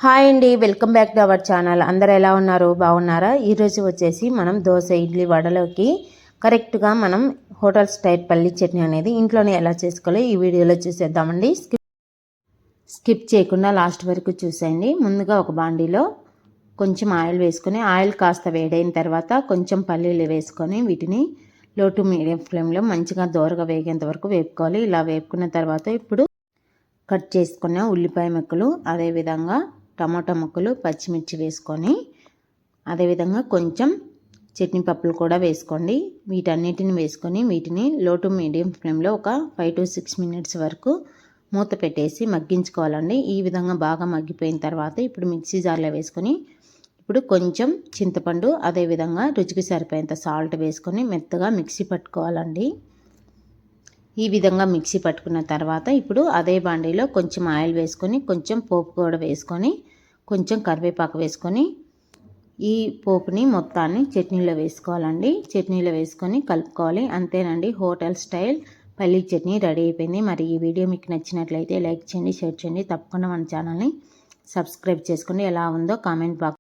Hi అండి, welcome back to our channel. అందరూ ఎలా ఉన్నారు? బాగున్నారా? ఈరోజు వచ్చేసి మనం దోశ, ఇడ్లీ, వడలోకి కరెక్ట్గా మనం హోటల్ స్టైల్ పల్లి చట్నీ అనేది ఇంట్లోనే ఎలా చేసుకోవాలో ఈ వీడియోలో చూసేద్దామండి. స్కిప్ చేయకుండా లాస్ట్ వరకు చూసేయండి. ముందుగా ఒక బాండీలో కొంచెం ఆయిల్ వేసుకొని, ఆయిల్ కాస్త వేడైన తర్వాత కొంచెం పల్లీలు వేసుకొని వీటిని లో టు మీడియం ఫ్లేమ్లో మంచిగా దోరగా వేగేంత వరకు వేపుకోవాలి. ఇలా వేపుకున్న తర్వాత ఇప్పుడు కట్ చేసుకున్న ఉల్లిపాయ ముక్కలు, అదేవిధంగా టమాటా ముక్కలు, పచ్చిమిర్చి వేసుకొని అదేవిధంగా కొంచెం చట్నీ పప్పులు కూడా వేసుకోండి. వీటన్నిటిని వేసుకొని వీటిని లో టు మీడియం ఫ్లేమ్లో ఒక 5 to 6 minutes వరకు మూత పెట్టేసి మగ్గించుకోవాలండి. ఈ విధంగా బాగా మగ్గిపోయిన తర్వాత ఇప్పుడు మిక్సీ జార్లో వేసుకొని ఇప్పుడు కొంచెం చింతపండు, అదేవిధంగా రుచికి సరిపోయేంత సాల్ట్ వేసుకొని మెత్తగా మిక్సీ పట్టుకోవాలండి. ఈ విధంగా మిక్సీ పట్టుకున్న తర్వాత ఇప్పుడు అదే బాండీలో కొంచెం ఆయిల్ వేసుకొని కొంచెం పోపు కూడా వేసుకొని కొంచెం కరివేపాకు వేసుకొని ఈ పోపుని మొత్తాన్ని చట్నీలో వేసుకోవాలండి. చట్నీలో వేసుకొని కలుపుకోవాలి. అంతేనండి, హోటల్ స్టైల్ పల్లీ చట్నీ రెడీ అయిపోయింది. మరి ఈ వీడియో మీకు నచ్చినట్లయితే లైక్ చేయండి, షేర్ చేయండి. తప్పకుండా మన ఛానల్ని సబ్స్క్రైబ్ చేసుకోండి. ఎలా ఉందో కామెంట్ బాక్స్